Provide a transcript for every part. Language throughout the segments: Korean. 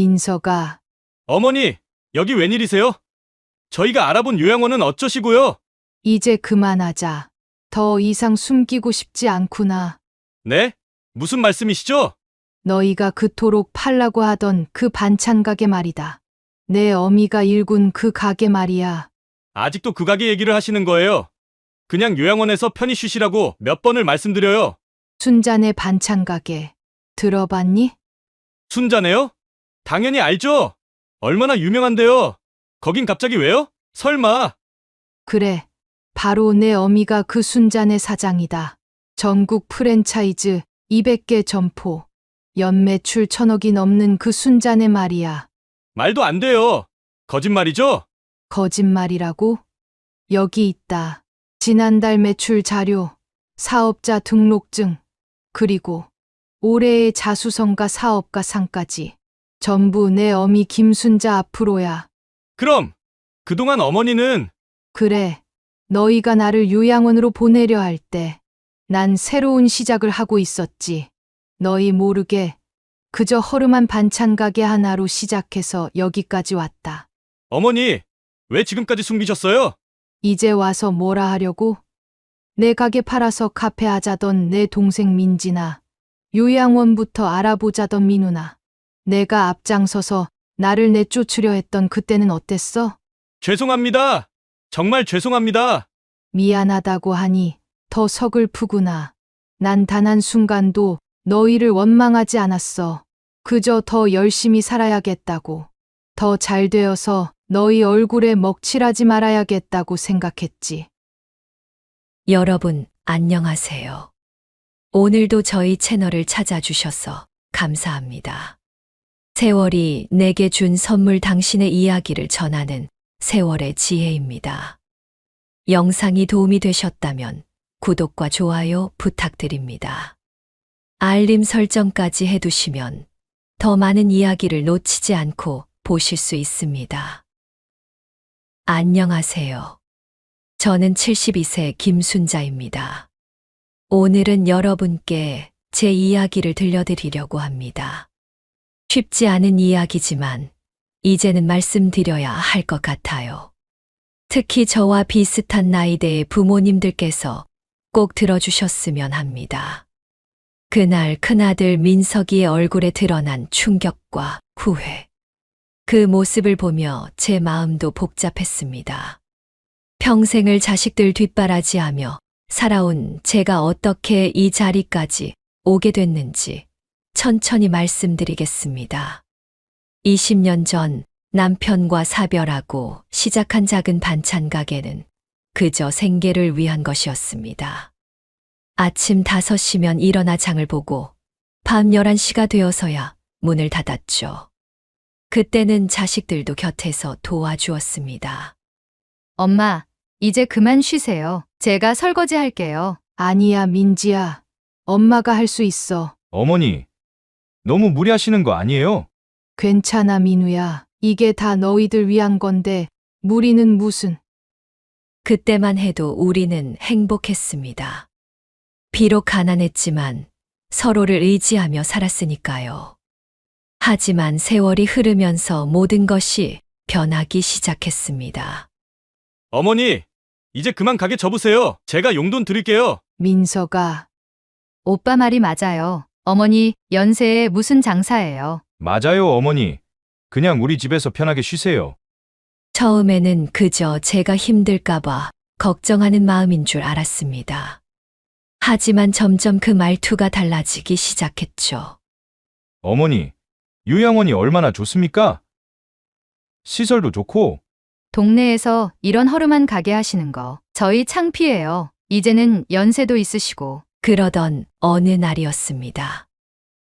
민서가 어머니, 여기 웬일이세요? 저희가 알아본 요양원은 어쩌시고요? 이제 그만하자. 더 이상 숨기고 싶지 않구나. 네? 무슨 말씀이시죠? 너희가 그토록 팔라고 하던 그 반찬 가게 말이다. 내 어미가 일군 그 가게 말이야. 아직도 그 가게 얘기를 하시는 거예요? 그냥 요양원에서 편히 쉬시라고 몇 번을 말씀드려요. 순자네 반찬 가게. 들어봤니? 순자네요? 당연히 알죠? 얼마나 유명한데요? 거긴 갑자기 왜요? 설마. 그래. 바로 내 어미가 그 순자네 사장이다. 전국 프랜차이즈 200개 점포. 연매출 1,000억이 넘는 그 순자네 말이야. 말도 안 돼요. 거짓말이죠? 거짓말이라고? 여기 있다. 지난달 매출 자료, 사업자 등록증, 그리고 올해의 자수성가 사업가 상까지. 전부 내 어미 김순자 앞으로야. 그럼 그동안 어머니는 그래. 너희가 나를 요양원으로 보내려 할 때, 난 새로운 시작을 하고 있었지. 너희 모르게 그저 허름한 반찬 가게 하나로 시작해서 여기까지 왔다. 어머니, 왜 지금까지 숨기셨어요? 이제 와서 뭐라 하려고? 내 가게 팔아서 카페 하자던 내 동생 민지나, 요양원부터 알아보자던 민우나, 내가 앞장서서 나를 내쫓으려 했던 그때는 어땠어? 죄송합니다. 정말 죄송합니다. 미안하다고 하니 더 서글프구나. 난 단 한순간도 너희를 원망하지 않았어. 그저 더 열심히 살아야겠다고. 더 잘 되어서 너희 얼굴에 먹칠하지 말아야겠다고 생각했지. 여러분, 안녕하세요. 오늘도 저희 채널을 찾아주셔서 감사합니다. 세월이 내게 준 선물 당신의 이야기를 전하는 세월의 지혜입니다. 영상이 도움이 되셨다면 구독과 좋아요 부탁드립니다. 알림 설정까지 해두시면 더 많은 이야기를 놓치지 않고 보실 수 있습니다. 안녕하세요. 저는 72세 김순자입니다. 오늘은 여러분께 제 이야기를 들려드리려고 합니다. 쉽지 않은 이야기지만 이제는 말씀드려야 할 것 같아요. 특히 저와 비슷한 나이대의 부모님들께서 꼭 들어주셨으면 합니다. 그날 큰아들 민석이의 얼굴에 드러난 충격과 후회. 그 모습을 보며 제 마음도 복잡했습니다. 평생을 자식들 뒷바라지하며 살아온 제가 어떻게 이 자리까지 오게 됐는지 천천히 말씀드리겠습니다. 20년 전 남편과 사별하고 시작한 작은 반찬 가게는 그저 생계를 위한 것이었습니다. 아침 5시면 일어나 장을 보고 밤 11시가 되어서야 문을 닫았죠. 그때는 자식들도 곁에서 도와주었습니다. 엄마, 이제 그만 쉬세요. 제가 설거지 할게요. 아니야, 민지야. 엄마가 할 수 있어. 어머니, 너무 무리하시는 거 아니에요? 괜찮아, 민우야. 이게 다 너희들 위한 건데, 무리는 무슨. 그때만 해도 우리는 행복했습니다. 비록 가난했지만 서로를 의지하며 살았으니까요. 하지만 세월이 흐르면서 모든 것이 변하기 시작했습니다. 어머니, 이제 그만 가게 접으세요. 제가 용돈 드릴게요. 민서가 오빠 말이 맞아요. 어머니, 연세에 무슨 장사예요. 맞아요, 어머니. 그냥 우리 집에서 편하게 쉬세요. 처음에는 그저 제가 힘들까봐 걱정하는 마음인 줄 알았습니다. 하지만 점점 그 말투가 달라지기 시작했죠. 어머니, 요양원이 얼마나 좋습니까? 시설도 좋고, 동네에서 이런 허름한 가게 하시는 거 저희 창피해요. 이제는 연세도 있으시고. 그러던 어느 날이었습니다.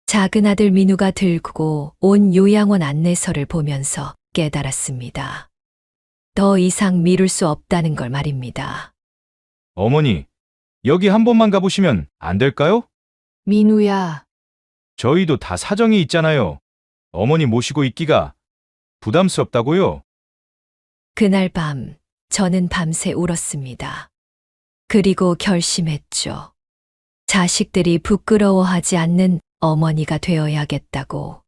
작은 아들 민우가 들고 온 요양원 안내서를 보면서 깨달았습니다. 더 이상 미룰 수 없다는 걸 말입니다. 어머니, 여기 한 번만 가보시면 안 될까요? 민우야. 저희도 다 사정이 있잖아요. 어머니 모시고 있기가 부담스럽다고요. 그날 밤 저는 밤새 울었습니다. 그리고 결심했죠. 자식들이 부끄러워하지 않는 어머니가 되어야겠다고.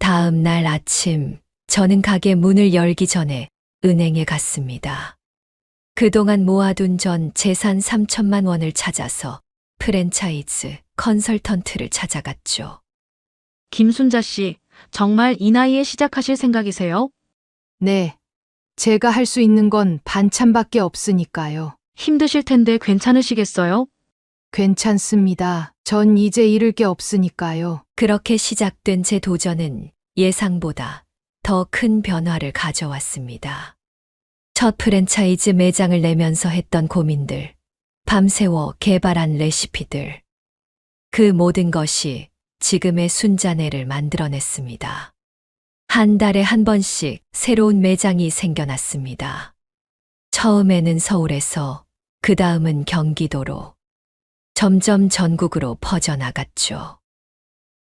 다음 날 아침, 저는 가게 문을 열기 전에 은행에 갔습니다. 그동안 모아둔 전 재산 3천만 원을 찾아서 프랜차이즈 컨설턴트를 찾아갔죠. 김순자 씨, 정말 이 나이에 시작하실 생각이세요? 네. 제가 할 수 있는 건 반찬밖에 없으니까요. 힘드실 텐데 괜찮으시겠어요? 괜찮습니다. 전 이제 잃을 게 없으니까요. 그렇게 시작된 제 도전은 예상보다 더 큰 변화를 가져왔습니다. 첫 프랜차이즈 매장을 내면서 했던 고민들, 밤새워 개발한 레시피들, 그 모든 것이 지금의 순자네를 만들어냈습니다. 한 달에 한 번씩 새로운 매장이 생겨났습니다. 처음에는 서울에서, 그 다음은 경기도로, 점점 전국으로 퍼져나갔죠.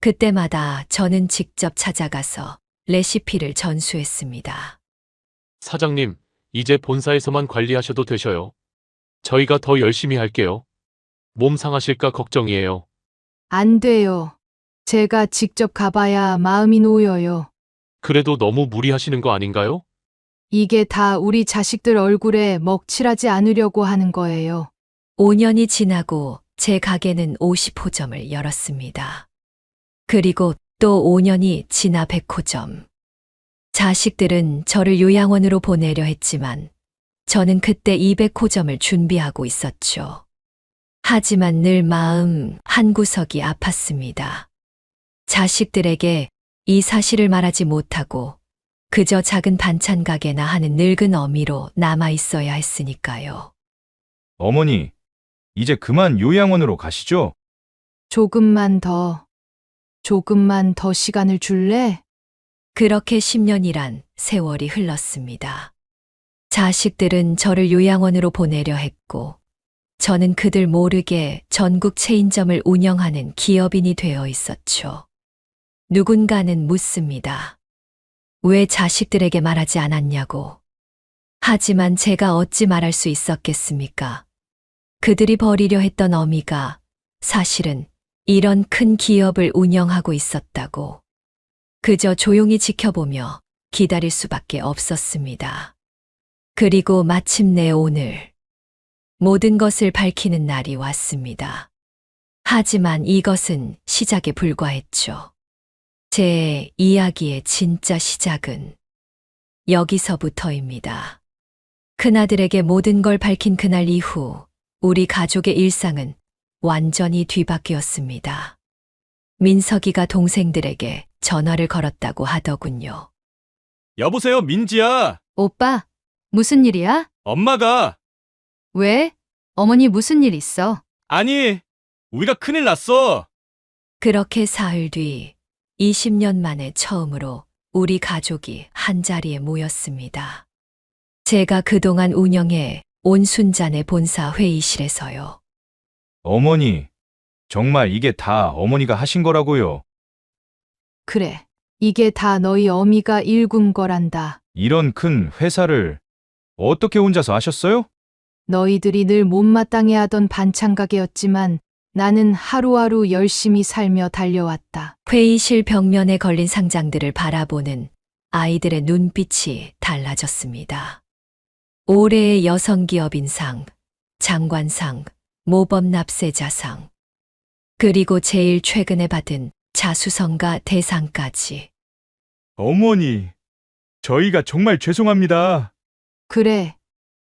그때마다 저는 직접 찾아가서 레시피를 전수했습니다. 사장님, 이제 본사에서만 관리하셔도 되셔요. 저희가 더 열심히 할게요. 몸 상하실까 걱정이에요. 안 돼요. 제가 직접 가봐야 마음이 놓여요. 그래도 너무 무리하시는 거 아닌가요? 이게 다 우리 자식들 얼굴에 먹칠하지 않으려고 하는 거예요. 5년이 지나고 제 가게는 50호점을 열었습니다. 그리고 또 5년이 지나 100호점. 자식들은 저를 요양원으로 보내려 했지만 저는 그때 200호점을 준비하고 있었죠. 하지만 늘 마음 한구석이 아팠습니다. 자식들에게 이 사실을 말하지 못하고 그저 작은 반찬 가게나 하는 늙은 어미로 남아 있어야 했으니까요. 어머니, 이제 그만 요양원으로 가시죠. 조금만 더 시간을 줄래? 그렇게 10년이란 세월이 흘렀습니다. 자식들은 저를 요양원으로 보내려 했고, 저는 그들 모르게 전국 체인점을 운영하는 기업인이 되어 있었죠. 누군가는 묻습니다. 왜 자식들에게 말하지 않았냐고. 하지만 제가 어찌 말할 수 있었겠습니까? 그들이 버리려 했던 어미가 사실은 이런 큰 기업을 운영하고 있었다고. 그저 조용히 지켜보며 기다릴 수밖에 없었습니다. 그리고 마침내 오늘 모든 것을 밝히는 날이 왔습니다. 하지만 이것은 시작에 불과했죠. 제 이야기의 진짜 시작은 여기서부터입니다. 큰아들에게 모든 걸 밝힌 그날 이후 우리 가족의 일상은 완전히 뒤바뀌었습니다. 민석이가 동생들에게 전화를 걸었다고 하더군요. 여보세요, 민지야. 오빠, 무슨 일이야? 엄마가. 왜? 어머니 무슨 일 있어? 아니, 우리가 큰일 났어. 그렇게 사흘 뒤 20년 만에 처음으로 우리 가족이 한자리에 모였습니다. 제가 그동안 운영해 온 순잔의 본사 회의실에서요. 어머니, 정말 이게 다 어머니가 하신 거라고요. 그래. 이게 다 너희 어미가 일군 거란다. 이런 큰 회사를 어떻게 혼자서 하셨어요? 너희들이 늘 못마땅해 하던 반찬 가게였지만 나는 하루하루 열심히 살며 달려왔다. 회의실 벽면에 걸린 상장들을 바라보는 아이들의 눈빛이 달라졌습니다. 올해의 여성기업인상, 장관상, 모범납세자상, 그리고 제일 최근에 받은 자수성가 대상까지. 어머니, 저희가 정말 죄송합니다. 그래.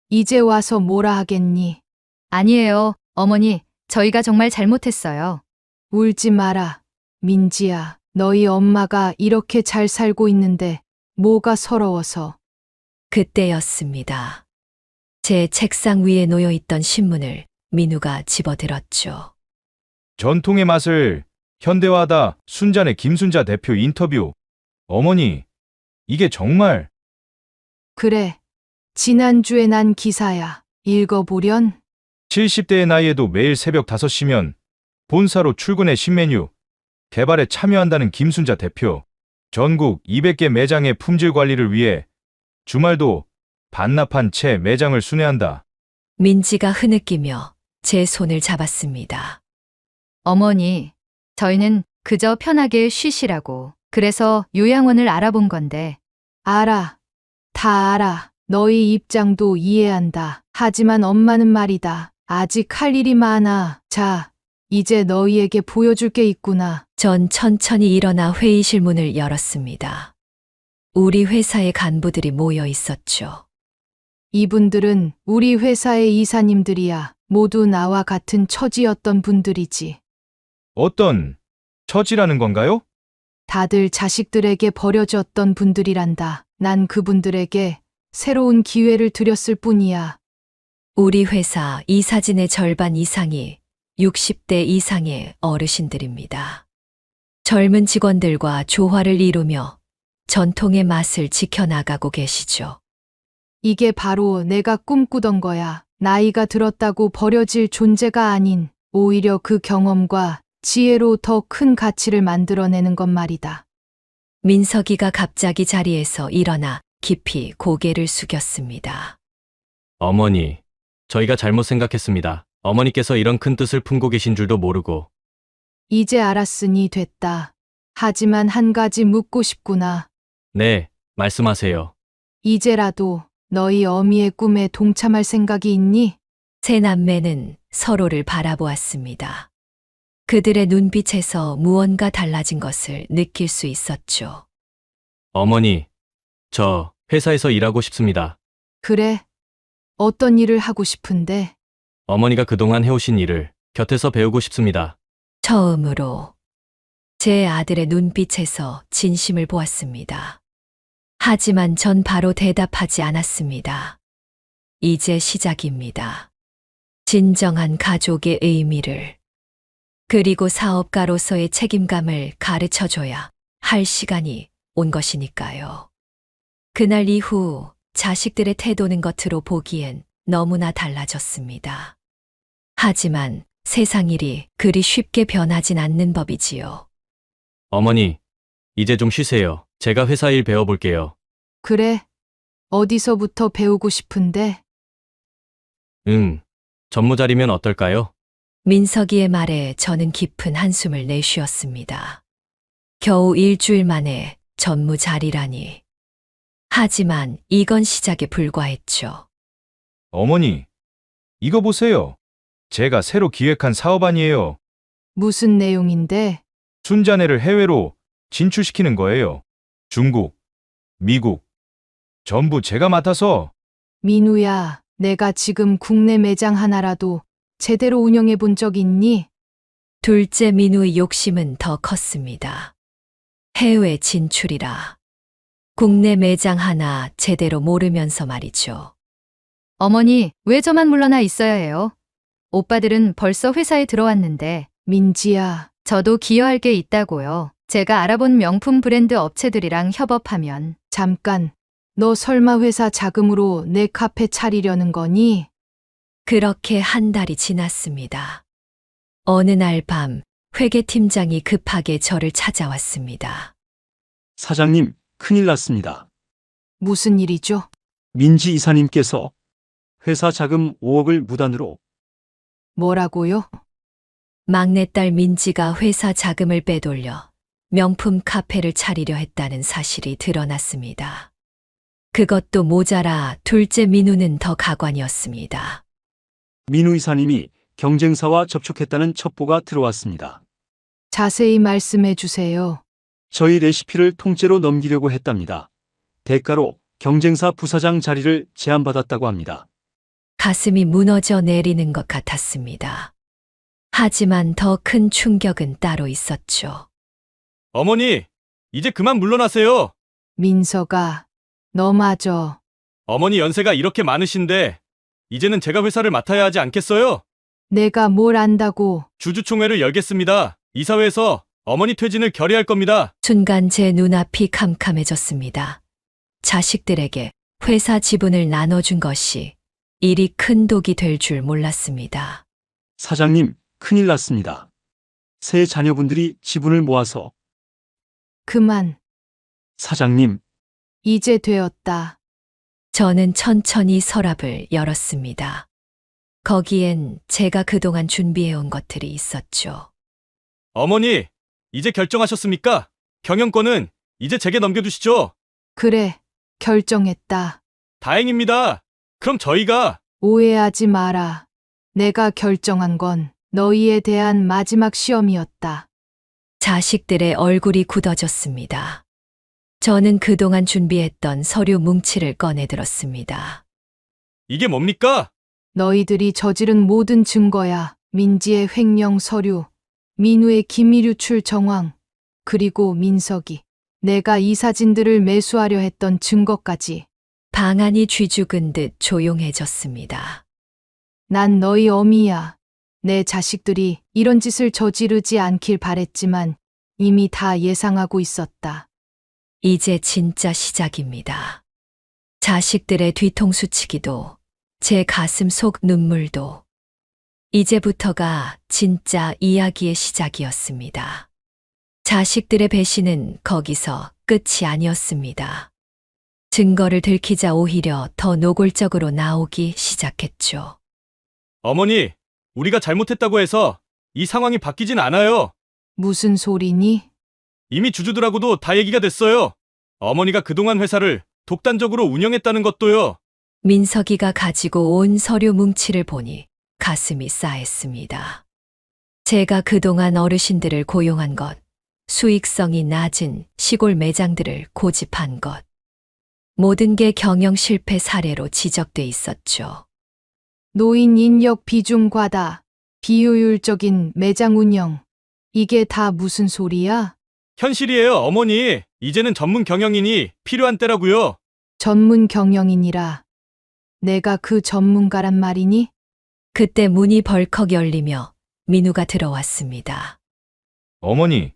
이제 와서 뭐라 하겠니? 아니에요, 어머니. 저희가 정말 잘못했어요. 울지 마라. 민지야, 너희 엄마가 이렇게 잘 살고 있는데 뭐가 서러워서. 그때였습니다. 제 책상 위에 놓여 있던 신문을 민우가 집어들었죠. 전통의 맛을 현대화하다 순잔의 김순자 대표 인터뷰. 어머니, 이게 정말 그래. 지난주에 난 기사야. 읽어보련? 70대의 나이에도 매일 새벽 5시면 본사로 출근해 신메뉴 개발에 참여한다는 김순자 대표. 전국 200개 매장의 품질 관리를 위해 주말도 반납한 채 매장을 순회한다. 민지가 흐느끼며 제 손을 잡았습니다. 어머니, 저희는 그저 편하게 쉬시라고 그래서 요양원을 알아본 건데 알아. 다 알아. 너희 입장도 이해한다. 하지만 엄마는 말이다. 아직 할 일이 많아. 자, 이제 너희에게 보여줄 게 있구나. 전 천천히 일어나 회의실 문을 열었습니다. 우리 회사의 간부들이 모여 있었죠. 이분들은 우리 회사의 이사님들이야. 모두 나와 같은 처지였던 분들이지. 어떤 처지라는 건가요? 다들 자식들에게 버려졌던 분들이란다. 난 그분들에게 새로운 기회를 드렸을 뿐이야. 우리 회사 이사진의 절반 이상이 60대 이상의 어르신들입니다. 젊은 직원들과 조화를 이루며 전통의 맛을 지켜나가고 계시죠. 이게 바로 내가 꿈꾸던 거야. 나이가 들었다고 버려질 존재가 아닌 오히려 그 경험과 지혜로 더 큰 가치를 만들어내는 것 말이다. 민석이가 갑자기 자리에서 일어나 깊이 고개를 숙였습니다. 어머니, 저희가 잘못 생각했습니다. 어머니께서 이런 큰 뜻을 품고 계신 줄도 모르고. 이제 알았으니 됐다. 하지만 한 가지 묻고 싶구나. 네, 말씀하세요. 이제라도 너희 어미의 꿈에 동참할 생각이 있니? 세 남매는 서로를 바라보았습니다. 그들의 눈빛에서 무언가 달라진 것을 느낄 수 있었죠. 어머니, 저 회사에서 일하고 싶습니다. 그래. 어떤 일을 하고 싶은데? 어머니가 그동안 해오신 일을 곁에서 배우고 싶습니다. 처음으로 제 아들의 눈빛에서 진심을 보았습니다. 하지만 전 바로 대답하지 않았습니다. 이제 시작입니다. 진정한 가족의 의미를, 그리고 사업가로서의 책임감을 가르쳐줘야 할 시간이 온 것이니까요. 그날 이후 자식들의 태도는 겉으로 보기엔 너무나 달라졌습니다. 하지만 세상 일이 그리 쉽게 변하진 않는 법이지요. 어머니, 이제 좀 쉬세요. 제가 회사 일 배워볼게요. 그래. 어디서부터 배우고 싶은데? 전무자리면 어떨까요? 민석이의 말에 저는 깊은 한숨을 내쉬었습니다. 겨우 일주일 만에 전무 자리라니. 하지만 이건 시작에 불과했죠. 어머니, 이거 보세요. 제가 새로 기획한 사업안이에요. 무슨 내용인데? 순자네를 해외로 진출시키는 거예요. 중국, 미국, 전부 제가 맡아서. 민우야, 내가 지금 국내 매장 하나라도 제대로 운영해 본 적 있니? 둘째 민우의 욕심은 더 컸습니다. 해외 진출이라. 국내 매장 하나 제대로 모르면서 말이죠. 어머니, 왜 저만 물러나 있어야 해요? 오빠들은 벌써 회사에 들어왔는데 민지야, 저도 기여할 게 있다고요. 제가 알아본 명품 브랜드 업체들이랑 협업하면 잠깐. 너 설마 회사 자금으로 내 카페 차리려는 거니? 그렇게 한 달이 지났습니다. 어느 날 밤 회계팀장이 급하게 저를 찾아왔습니다. 사장님, 큰일 났습니다. 무슨 일이죠? 민지 이사님께서 회사 자금 5억을 무단으로. 뭐라고요? 막내딸 민지가 회사 자금을 빼돌려 명품 카페를 차리려 했다는 사실이 드러났습니다. 그것도 모자라 둘째 민우는 더 가관이었습니다. 민우 이사님이 경쟁사와 접촉했다는 첩보가 들어왔습니다. 자세히 말씀해 주세요. 저희 레시피를 통째로 넘기려고 했답니다. 대가로 경쟁사 부사장 자리를 제안받았다고 합니다. 가슴이 무너져 내리는 것 같았습니다. 하지만 더 큰 충격은 따로 있었죠. 어머니, 이제 그만 물러나세요. 민서가, 너 맞어. 어머니 연세가 이렇게 많으신데 이제는 제가 회사를 맡아야 하지 않겠어요? 내가 뭘 안다고. 주주총회를 열겠습니다. 이사회에서 어머니 퇴진을 결의할 겁니다. 순간 제 눈앞이 캄캄해졌습니다. 자식들에게 회사 지분을 나눠준 것이 이리 큰 독이 될 줄 몰랐습니다. 사장님, 큰일 났습니다. 새 자녀분들이 지분을 모아서. 그만. 사장님, 이제 되었다. 저는 천천히 서랍을 열었습니다. 거기엔 제가 그동안 준비해온 것들이 있었죠. 어머니, 이제 결정하셨습니까? 경영권은 이제 제게 넘겨주시죠. 그래, 결정했다. 다행입니다. 그럼 저희가 오해하지 마라. 내가 결정한 건 너희에 대한 마지막 시험이었다. 자식들의 얼굴이 굳어졌습니다. 저는 그동안 준비했던 서류 뭉치를 꺼내들었습니다. 이게 뭡니까? 너희들이 저지른 모든 증거야. 민지의 횡령 서류, 민우의 기밀 유출 정황, 그리고 민석이 내가 이 사진들을 매수하려 했던 증거까지. 방안이 쥐죽은 듯 조용해졌습니다. 난 너희 어미야. 내 자식들이 이런 짓을 저지르지 않길 바랬지만 이미 다 예상하고 있었다. 이제 진짜 시작입니다. 자식들의 뒤통수치기도, 제 가슴 속 눈물도. 이제부터가 진짜 이야기의 시작이었습니다. 자식들의 배신은 거기서 끝이 아니었습니다. 증거를 들키자 오히려 더 노골적으로 나오기 시작했죠. 어머니, 우리가 잘못했다고 해서 이 상황이 바뀌진 않아요. 무슨 소리니? 이미 주주들하고도 다 얘기가 됐어요. 어머니가 그동안 회사를 독단적으로 운영했다는 것도요. 민석이가 가지고 온 서류 뭉치를 보니 가슴이 싸했습니다. 제가 그동안 어르신들을 고용한 것, 수익성이 낮은 시골 매장들을 고집한 것, 모든 게 경영 실패 사례로 지적돼 있었죠. 노인 인력 비중 과다, 비효율적인 매장 운영. 이게 다 무슨 소리야? 현실이에요, 어머니. 이제는 전문 경영인이 필요한 때라고요. 전문 경영인이라. 내가 그 전문가란 말이니? 그때 문이 벌컥 열리며 민우가 들어왔습니다. 어머니,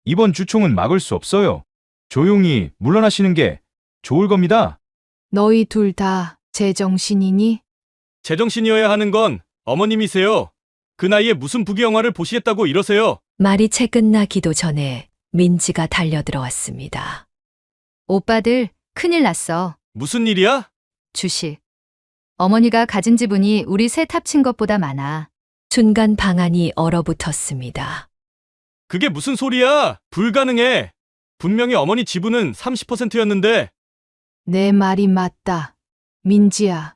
이번 주총은 막을 수 없어요. 조용히 물러나시는 게 좋을 겁니다. 너희 둘 다 제정신이니? 제정신이어야 하는 건 어머님이세요. 그 나이에 무슨 부귀영화를 보시겠다고 이러세요. 말이 채 끝나기도 전에 민지가 달려들어왔습니다. 오빠들, 큰일 났어. 무슨 일이야? 주식. 어머니가 가진 지분이 우리 셋 합친 것보다 많아. 순간 방안이 얼어붙었습니다. 그게 무슨 소리야? 불가능해. 분명히 어머니 지분은 30%였는데. 내 말이 맞다. 민지야.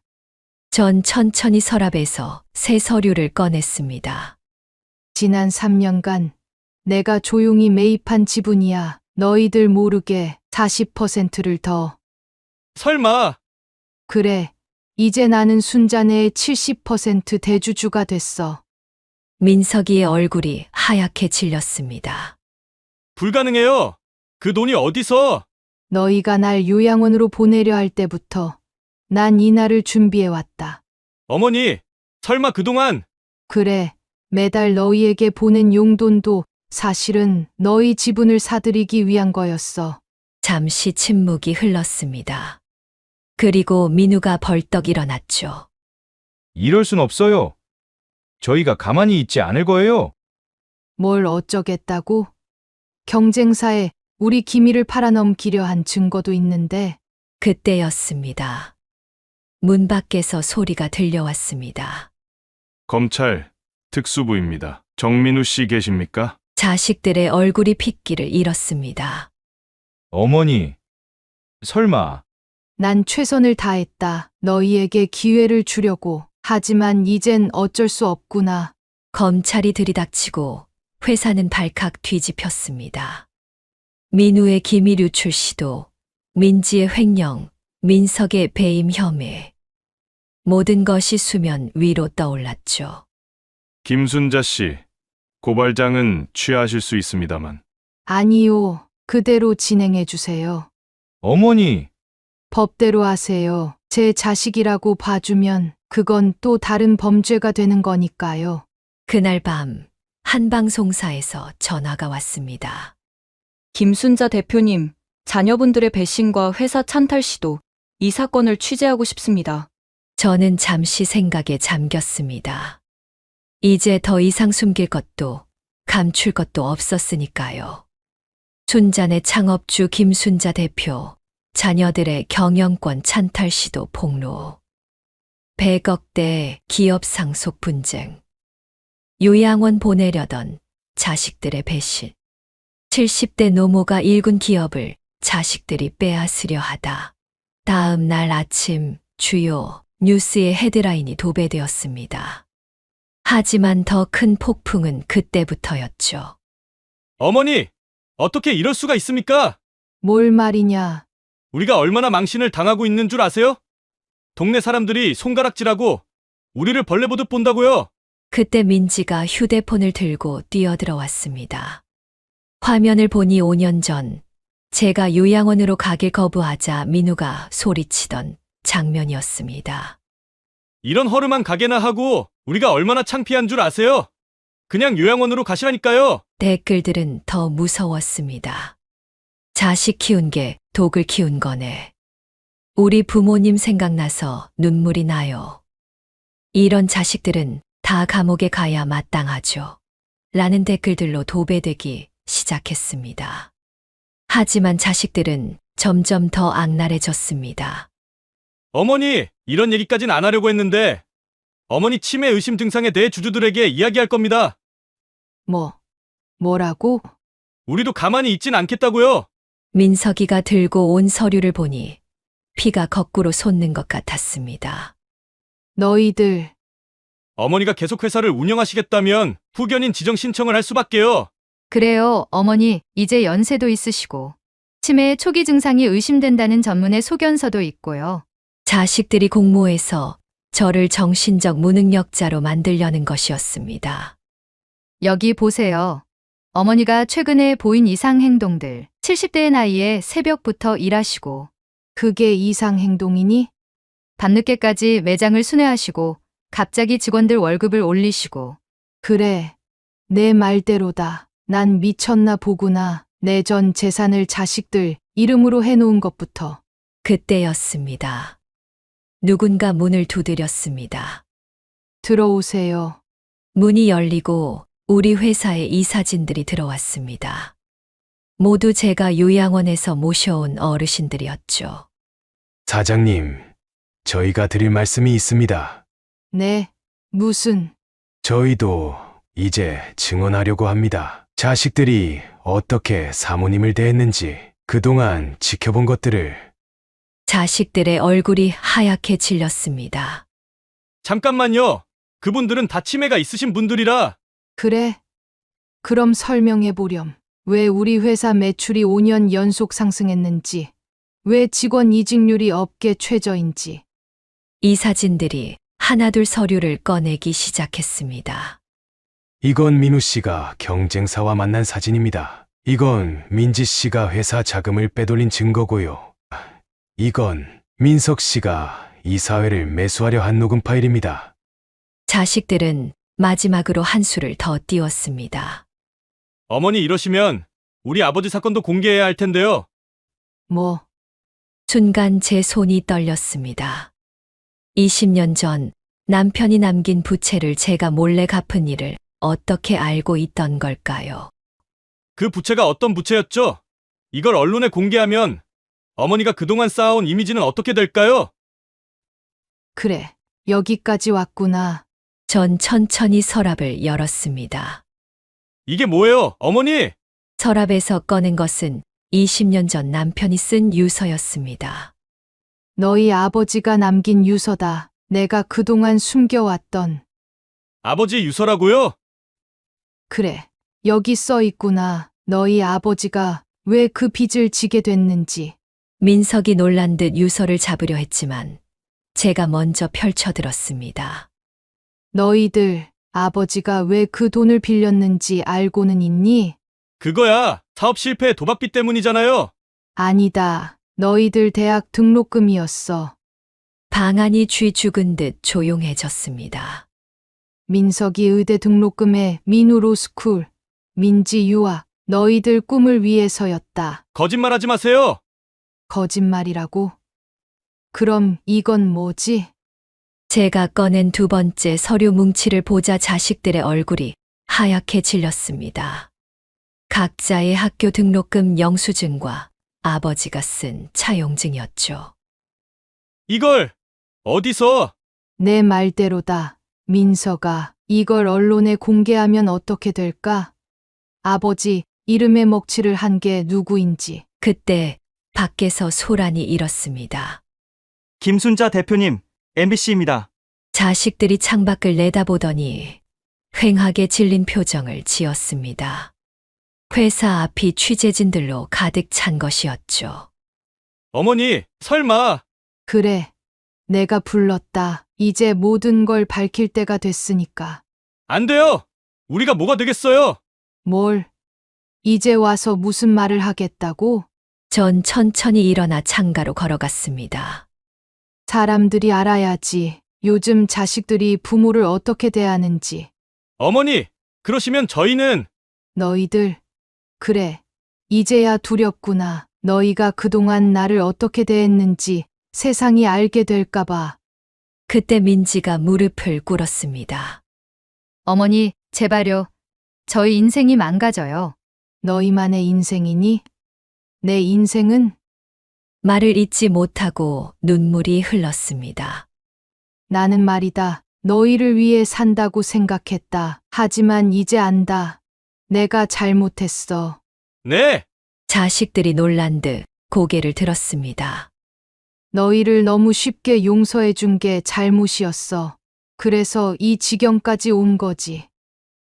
전 천천히 서랍에서 새 서류를 꺼냈습니다. 지난 3년간 내가 조용히 매입한 지분이야. 너희들 모르게 40%를 더. 설마. 그래. 이제 나는 순자네의 70% 대주주가 됐어. 민석이의 얼굴이 하얗게 질렸습니다. 불가능해요. 그 돈이 어디서? 너희가 날 요양원으로 보내려 할 때부터 난 이 날을 준비해왔다. 어머니, 설마 그동안 그래. 매달 너희에게 보낸 용돈도 사실은 너희 지분을 사들이기 위한 거였어. 잠시 침묵이 흘렀습니다. 그리고 민우가 벌떡 일어났죠. 이럴 순 없어요. 저희가 가만히 있지 않을 거예요. 뭘 어쩌겠다고? 경쟁사에 우리 기밀을 팔아넘기려 한 증거도 있는데. 그때였습니다. 문 밖에서 소리가 들려왔습니다. 검찰 특수부입니다. 정민우 씨 계십니까? 자식들의 얼굴이 핏기를 잃었습니다. 어머니, 설마 난 최선을 다했다. 너희에게 기회를 주려고. 하지만 이젠 어쩔 수 없구나. 검찰이 들이닥치고 회사는 발칵 뒤집혔습니다. 민우의 기밀 유출 시도, 민지의 횡령, 민석의 배임 혐의. 모든 것이 수면 위로 떠올랐죠. 김순자 씨, 고발장은 취하하실 수 있습니다만. 아니요. 그대로 진행해 주세요. 어머니, 법대로 하세요. 제 자식이라고 봐주면 그건 또 다른 범죄가 되는 거니까요. 그날 밤 한방송사에서 전화가 왔습니다. 김순자 대표님, 자녀분들의 배신과 회사 찬탈 시도, 이 사건을 취재하고 싶습니다. 저는 잠시 생각에 잠겼습니다. 이제 더 이상 숨길 것도 감출 것도 없었으니까요. 순자네 창업주 김순자 대표, 자녀들의 경영권 찬탈 시도 폭로, 100억대 기업 상속 분쟁, 요양원 보내려던 자식들의 배신. 70대 노모가 일군 기업을 자식들이 빼앗으려 하다. 다음 날 아침 주요 뉴스의 헤드라인이 도배되었습니다. 하지만 더 큰 폭풍은 그때부터였죠. 어머니, 어떻게 이럴 수가 있습니까? 뭘 말이냐? 우리가 얼마나 망신을 당하고 있는 줄 아세요? 동네 사람들이 손가락질하고 우리를 벌레 보듯 본다고요. 그때 민지가 휴대폰을 들고 뛰어들어왔습니다. 화면을 보니 5년 전 제가 요양원으로 가길 거부하자 민우가 소리치던 장면이었습니다. 이런 허름한 가게나 하고 우리가 얼마나 창피한 줄 아세요? 그냥 요양원으로 가시라니까요. 댓글들은 더 무서웠습니다. 자식 키운 게 독을 키운 거네. 우리 부모님 생각나서 눈물이 나요. 이런 자식들은 다 감옥에 가야 마땅하죠. 라는 댓글들로 도배되기 시작했습니다. 하지만 자식들은 점점 더 악랄해졌습니다. 어머니, 이런 얘기까진 안 하려고 했는데 어머니 치매 의심 증상에 대해 주주들에게 이야기할 겁니다. 뭐라고? 우리도 가만히 있진 않겠다고요. 민석이가 들고 온 서류를 보니 피가 거꾸로 솟는 것 같았습니다. 너희들, 어머니가 계속 회사를 운영하시겠다면 후견인 지정 신청을 할 수밖에요. 그래요, 어머니. 이제 연세도 있으시고. 치매의 초기 증상이 의심된다는 전문의 소견서도 있고요. 자식들이 공모해서 저를 정신적 무능력자로 만들려는 것이었습니다. 여기 보세요. 어머니가 최근에 보인 이상 행동들. 70대의 나이에 새벽부터 일하시고, 그게 이상 행동이니? 밤늦게까지 매장을 순회하시고, 갑자기 직원들 월급을 올리시고. 그래, 내 말대로다. 난 미쳤나 보구나. 내 전 재산을 자식들 이름으로 해놓은 것부터. 그때였습니다. 누군가 문을 두드렸습니다. 들어오세요. 문이 열리고 우리 회사의 이사진들이 들어왔습니다. 모두 제가 요양원에서 모셔온 어르신들이었죠. 사장님, 저희가 드릴 말씀이 있습니다. 네, 무슨, 저희도 이제 증언하려고 합니다. 자식들이 어떻게 사모님을 대했는지 그동안 지켜본 것들을. 자식들의 얼굴이 하얗게 질렸습니다. 잠깐만요. 그분들은 다 치매가 있으신 분들이라. 그래? 그럼 설명해 보렴. 왜 우리 회사 매출이 5년 연속 상승했는지, 왜 직원 이직률이 업계 최저인지. 이사진들이 하나둘 서류를 꺼내기 시작했습니다. 이건 민우 씨가 경쟁사와 만난 사진입니다. 이건 민지 씨가 회사 자금을 빼돌린 증거고요. 이건 민석 씨가 이사회를 매수하려 한 녹음 파일입니다. 자식들은 마지막으로 한수를 더 띄웠습니다. 어머니 이러시면 우리 아버지 사건도 공개해야 할 텐데요. 순간 제 손이 떨렸습니다. 20년 전 남편이 남긴 부채를 제가 몰래 갚은 일을 어떻게 알고 있던 걸까요? 그 부채가 어떤 부채였죠? 이걸 언론에 공개하면 어머니가 그동안 쌓아온 이미지는 어떻게 될까요? 그래, 여기까지 왔구나. 전 천천히 서랍을 열었습니다. 이게 뭐예요, 어머니? 서랍에서 꺼낸 것은 20년 전 남편이 쓴 유서였습니다. 너희 아버지가 남긴 유서다. 내가 그동안 숨겨왔던. 아버지 유서라고요? 그래, 여기 써 있구나. 너희 아버지가 왜 그 빚을 지게 됐는지. 민석이 놀란 듯 유서를 잡으려 했지만 제가 먼저 펼쳐들었습니다. 너희들 아버지가 왜 그 돈을 빌렸는지 알고는 있니? 그거야 사업 실패 도박비 때문이잖아요. 아니다. 너희들 대학 등록금이었어. 방안이 쥐 죽은 듯 조용해졌습니다. 민석이 의대 등록금에 민우 로스쿨, 민지 유학, 너희들 꿈을 위해서였다. 거짓말하지 마세요. 거짓말이라고? 그럼 이건 뭐지? 제가 꺼낸 두 번째 서류 뭉치를 보자 자식들의 얼굴이 하얗게 질렸습니다. 각자의 학교 등록금 영수증과 아버지가 쓴 차용증이었죠. 이걸 어디서? 내 말대로다. 민서가 이걸 언론에 공개하면 어떻게 될까? 아버지, 이름에 먹칠을 한 게 누구인지. 그때 밖에서 소란이 일었습니다. 김순자 대표님, MBC입니다. 자식들이 창밖을 내다보더니 휑하게 질린 표정을 지었습니다. 회사 앞이 취재진들로 가득 찬 것이었죠. 어머니, 설마. 그래. 내가 불렀다. 이제 모든 걸 밝힐 때가 됐으니까. 안 돼요. 우리가 뭐가 되겠어요? 뭘? 이제 와서 무슨 말을 하겠다고? 전 천천히 일어나 창가로 걸어갔습니다. 사람들이 알아야지. 요즘 자식들이 부모를 어떻게 대하는지. 어머니, 그러시면 저희는. 너희들. 그래. 이제야 두렵구나. 너희가 그동안 나를 어떻게 대했는지 세상이 알게 될까봐. 그때 민지가 무릎을 꿇었습니다. 어머니, 제발요. 저희 인생이 망가져요. 너희만의 인생이니? 내 인생은? 말을 잇지 못하고 눈물이 흘렀습니다. 나는 말이다. 너희를 위해 산다고 생각했다. 하지만 이제 안다. 내가 잘못했어. 네. 자식들이 놀란 듯 고개를 들었습니다. 너희를 너무 쉽게 용서해 준 게 잘못이었어. 그래서 이 지경까지 온 거지.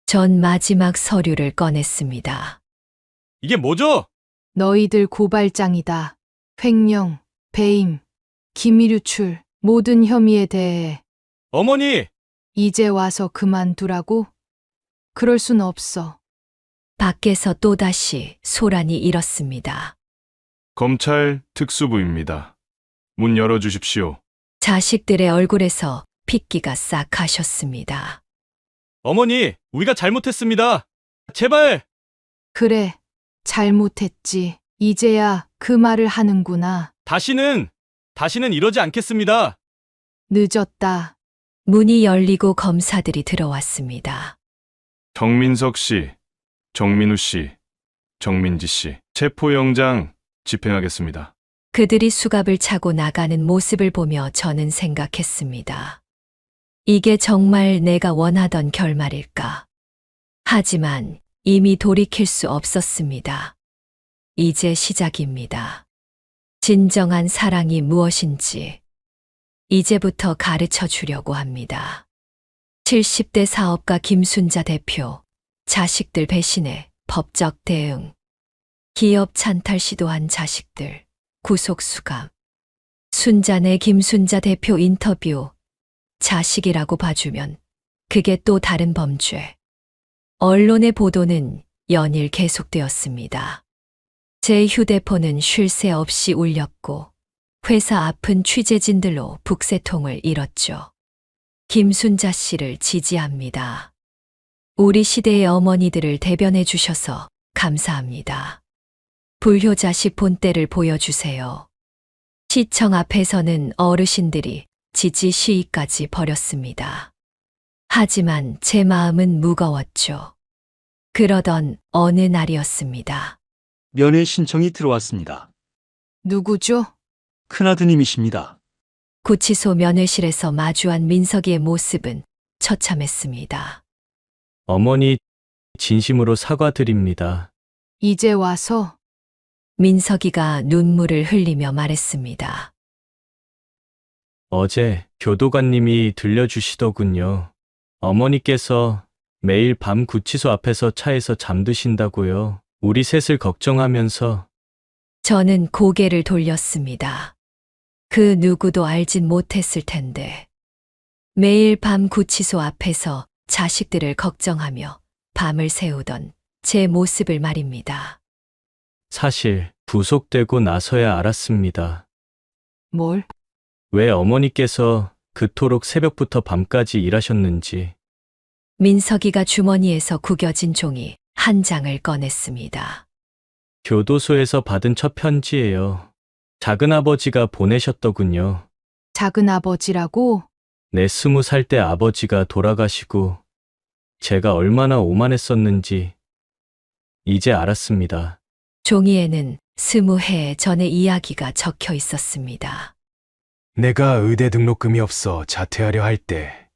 전 마지막 서류를 꺼냈습니다. 이게 뭐죠? 너희들 고발장이다. 횡령, 배임, 기밀 유출, 모든 혐의에 대해. 어머니. 이제 와서 그만두라고? 그럴 순 없어. 밖에서 또다시 소란이 일었습니다. 검찰 특수부입니다. 문 열어주십시오. 자식들의 얼굴에서 핏기가 싹 가셨습니다. 어머니, 우리가 잘못했습니다. 제발. 그래, 잘못했지. 이제야 그 말을 하는구나. 다시는 이러지 않겠습니다. 늦었다. 문이 열리고 검사들이 들어왔습니다. 정민석 씨, 정민우 씨, 정민지 씨, 체포영장 집행하겠습니다. 그들이 수갑을 차고 나가는 모습을 보며 저는 생각했습니다. 이게 정말 내가 원하던 결말일까? 하지만 이미 돌이킬 수 없었습니다. 이제 시작입니다. 진정한 사랑이 무엇인지 이제부터 가르쳐 주려고 합니다. 70대 사업가 김순자 대표, 자식들 배신에 법적 대응, 기업 찬탈 시도한 자식들, 구속 수감, 순자네 김순자 대표 인터뷰, 자식이라고 봐주면 그게 또 다른 범죄. 언론의 보도는 연일 계속되었습니다. 제 휴대폰은 쉴 새 없이 울렸고 회사 앞은 취재진들로 북새통을 잃었죠. 김순자 씨를 지지합니다. 우리 시대의 어머니들을 대변해 주셔서 감사합니다. 불효자식 본때를 보여주세요. 시청 앞에서는 어르신들이 지지 시위까지 벌였습니다. 하지만 제 마음은 무거웠죠. 그러던 어느 날이었습니다. 면회 신청이 들어왔습니다. 누구죠? 큰아드님이십니다. 구치소 면회실에서 마주한 민석이의 모습은 처참했습니다. 어머니, 진심으로 사과드립니다. 이제 와서? 민석이가 눈물을 흘리며 말했습니다. 어제 교도관님이 들려주시더군요. 어머니께서 매일 밤 구치소 앞에서 차에서 잠드신다고요. 우리 셋을 걱정하면서. 저는 고개를 돌렸습니다. 그 누구도 알진 못했을 텐데. 매일 밤 구치소 앞에서 자식들을 걱정하며 밤을 새우던 제 모습을 말입니다. 사실 구속되고 나서야 알았습니다. 뭘? 왜 어머니께서 그토록 새벽부터 밤까지 일하셨는지. 민석이가 주머니에서 구겨진 종이 한 장을 꺼냈습니다. 교도소에서 받은 첫 편지예요. 작은아버지가 보내셨더군요. 작은아버지라고? 내 20살 때 아버지가 돌아가시고 제가 얼마나 오만했었는지 이제 알았습니다. 종이에는 20해 전의 이야기가 적혀 있었습니다. 내가 의대 등록금이 없어 자퇴하려 할 때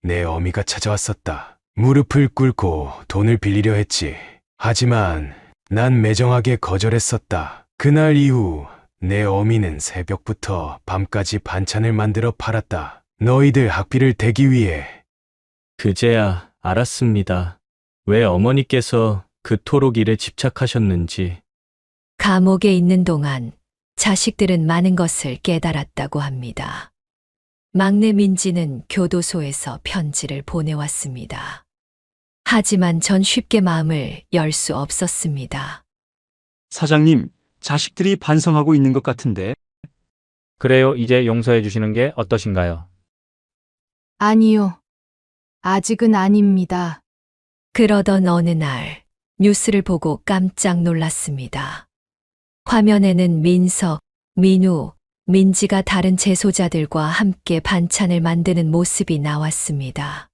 내 어미가 찾아왔었다. 무릎을 꿇고 돈을 빌리려 했지. 하지만 난 매정하게 거절했었다. 그날 이후 내 어미는 새벽부터 밤까지 반찬을 만들어 팔았다. 너희들 학비를 대기 위해. 그제야 알았습니다. 왜 어머니께서 그토록 일에 집착하셨는지. 감옥에 있는 동안 자식들은 많은 것을 깨달았다고 합니다. 막내 민지는 교도소에서 편지를 보내왔습니다. 하지만 전 쉽게 마음을 열 수 없었습니다. 사장님, 자식들이 반성하고 있는 것 같은데. 그래요. 이제 용서해 주시는 게 어떠신가요? 아니요. 아직은 아닙니다. 그러던 어느 날 뉴스를 보고 깜짝 놀랐습니다. 화면에는 민석, 민우, 민지가 다른 재소자들과 함께 반찬을 만드는 모습이 나왔습니다.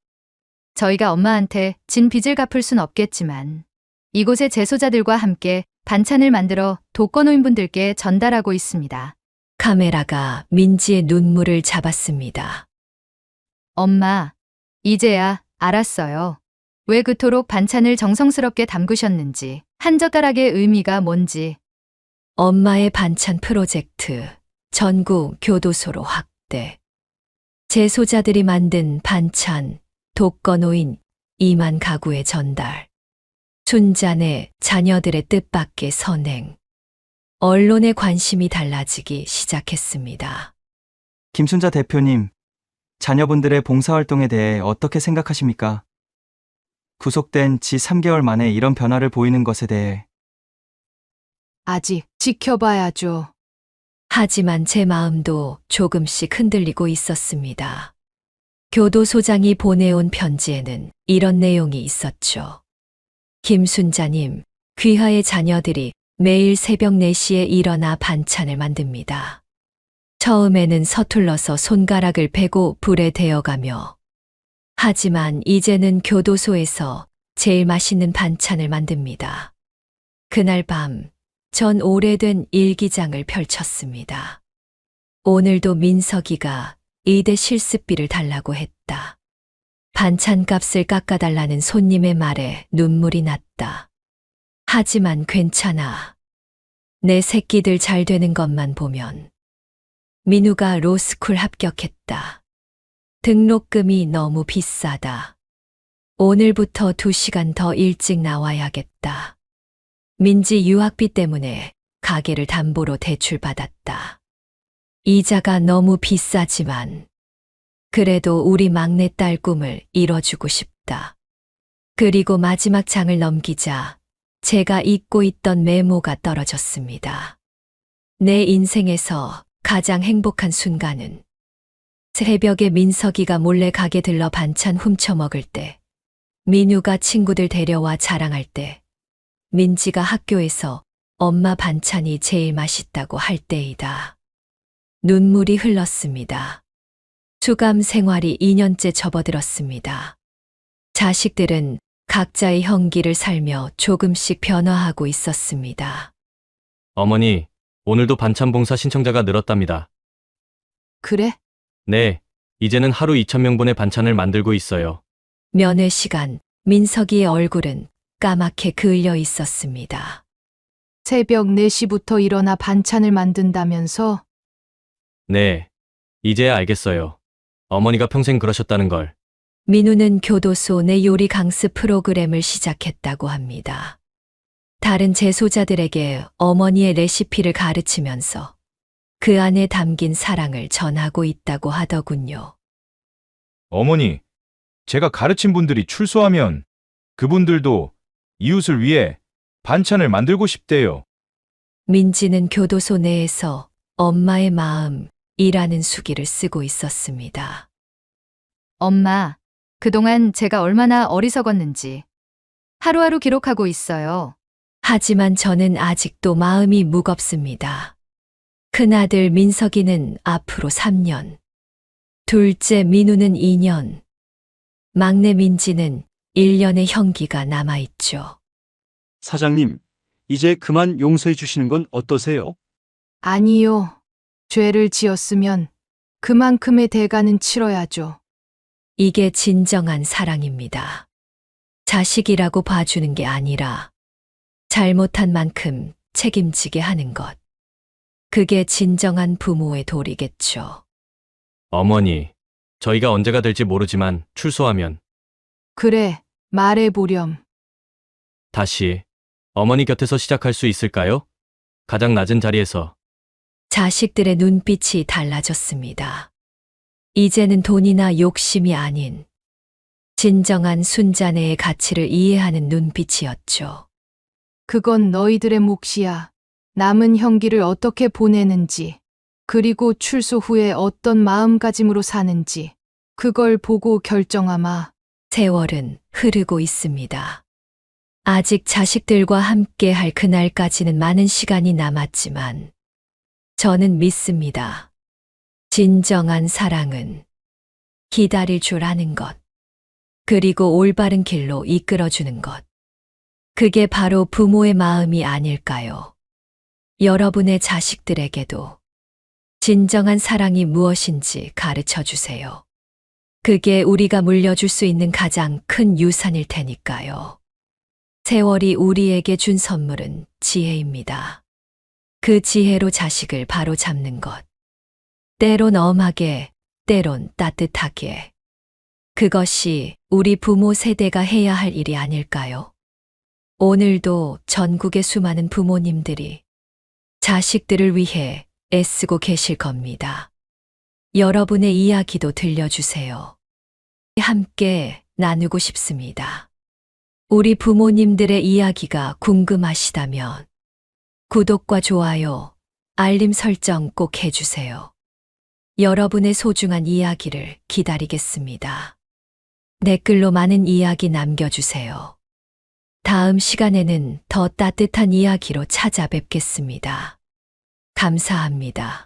저희가 엄마한테 진 빚을 갚을 순 없겠지만 이곳의 재소자들과 함께 반찬을 만들어 독거노인분들께 전달하고 있습니다. 카메라가 민지의 눈물을 잡았습니다. 엄마, 이제야 알았어요. 왜 그토록 반찬을 정성스럽게 담그셨는지, 한 젓가락의 의미가 뭔지. 엄마의 반찬 프로젝트, 전국 교도소로 확대. 재소자들이 만든 반찬, 독거노인 2만 가구에 전달. 순잔의 자녀들의 뜻밖의 선행. 언론의 관심이 달라지기 시작했습니다. 김순자 대표님, 자녀분들의 봉사활동에 대해 어떻게 생각하십니까? 구속된 지 3개월 만에 이런 변화를 보이는 것에 대해. 아직 지켜봐야죠. 하지만 제 마음도 조금씩 흔들리고 있었습니다. 교도소장이 보내온 편지에는 이런 내용이 있었죠. 김순자님, 귀하의 자녀들이 매일 새벽 4시에 일어나 반찬을 만듭니다. 처음에는 서툴러서 손가락을 베고 불에 데워가며, 하지만 이제는 교도소에서 제일 맛있는 반찬을 만듭니다. 그날 밤, 전 오래된 일기장을 펼쳤습니다. 오늘도 민석이가 2대 실습비를 달라고 했다. 반찬값을 깎아달라는 손님의 말에 눈물이 났다. 하지만 괜찮아. 내 새끼들 잘 되는 것만 보면. 민우가 로스쿨 합격했다. 등록금이 너무 비싸다. 오늘부터 2시간 더 일찍 나와야겠다. 민지 유학비 때문에 가게를 담보로 대출받았다. 이자가 너무 비싸지만 그래도 우리 막내딸 꿈을 이뤄주고 싶다. 그리고 마지막 장을 넘기자 제가 잊고 있던 메모가 떨어졌습니다. 내 인생에서 가장 행복한 순간은 새벽에 민석이가 몰래 가게 들러 반찬 훔쳐 먹을 때, 민우가 친구들 데려와 자랑할 때, 민지가 학교에서 엄마 반찬이 제일 맛있다고 할 때이다. 눈물이 흘렀습니다. 수감 생활이 2년째 접어들었습니다. 자식들은 각자의 형기를 살며 조금씩 변화하고 있었습니다. 어머니, 오늘도 반찬 봉사 신청자가 늘었답니다. 그래? 네, 이제는 하루 2,000명분의 반찬을 만들고 있어요. 면회 시간, 민석이의 얼굴은 까맣게 그을려 있었습니다. 새벽 4시부터 일어나 반찬을 만든다면서? 네, 이제야 알겠어요. 어머니가 평생 그러셨다는 걸. 민우는 교도소 내 요리 강습 프로그램을 시작했다고 합니다. 다른 재소자들에게 어머니의 레시피를 가르치면서 그 안에 담긴 사랑을 전하고 있다고 하더군요. 어머니, 제가 가르친 분들이 출소하면 그분들도 이웃을 위해 반찬을 만들고 싶대요. 민지는 교도소 내에서 엄마의 마음이라는 수기를 쓰고 있었습니다. 엄마, 그동안 제가 얼마나 어리석었는지 하루하루 기록하고 있어요. 하지만 저는 아직도 마음이 무겁습니다. 큰아들 민석이는 앞으로 3년, 둘째 민우는 2년, 막내 민지는 1년의 형기가 남아있죠. 사장님, 이제 그만 용서해 주시는 건 어떠세요? 아니요. 죄를 지었으면 그만큼의 대가는 치러야죠. 이게 진정한 사랑입니다. 자식이라고 봐주는 게 아니라 잘못한 만큼 책임지게 하는 것. 그게 진정한 부모의 도리겠죠. 어머니, 저희가 언제가 될지 모르지만 출소하면 그래, 말해보렴. 다시 어머니 곁에서 시작할 수 있을까요? 가장 낮은 자리에서. 자식들의 눈빛이 달라졌습니다. 이제는 돈이나 욕심이 아닌 진정한 순자네의 가치를 이해하는 눈빛이었죠. 그건 너희들의 몫이야. 남은 형기를 어떻게 보내는지, 그리고 출소 후에 어떤 마음가짐으로 사는지, 그걸 보고 결정하마. 세월은 흐르고 있습니다. 아직 자식들과 함께 할 그날까지는 많은 시간이 남았지만 저는 믿습니다. 진정한 사랑은 기다릴 줄 아는 것, 그리고 올바른 길로 이끌어주는 것. 그게 바로 부모의 마음이 아닐까요? 여러분의 자식들에게도 진정한 사랑이 무엇인지 가르쳐 주세요. 그게 우리가 물려줄 수 있는 가장 큰 유산일 테니까요. 세월이 우리에게 준 선물은 지혜입니다. 그 지혜로 자식을 바로 잡는 것. 때론 엄하게, 때론 따뜻하게. 그것이 우리 부모 세대가 해야 할 일이 아닐까요? 오늘도 전국의 수많은 부모님들이 자식들을 위해 애쓰고 계실 겁니다. 여러분의 이야기도 들려주세요. 함께 나누고 싶습니다. 우리 부모님들의 이야기가 궁금하시다면 구독과 좋아요, 알림 설정 꼭 해주세요. 여러분의 소중한 이야기를 기다리겠습니다. 댓글로 많은 이야기 남겨주세요. 다음 시간에는 더 따뜻한 이야기로 찾아뵙겠습니다. 감사합니다.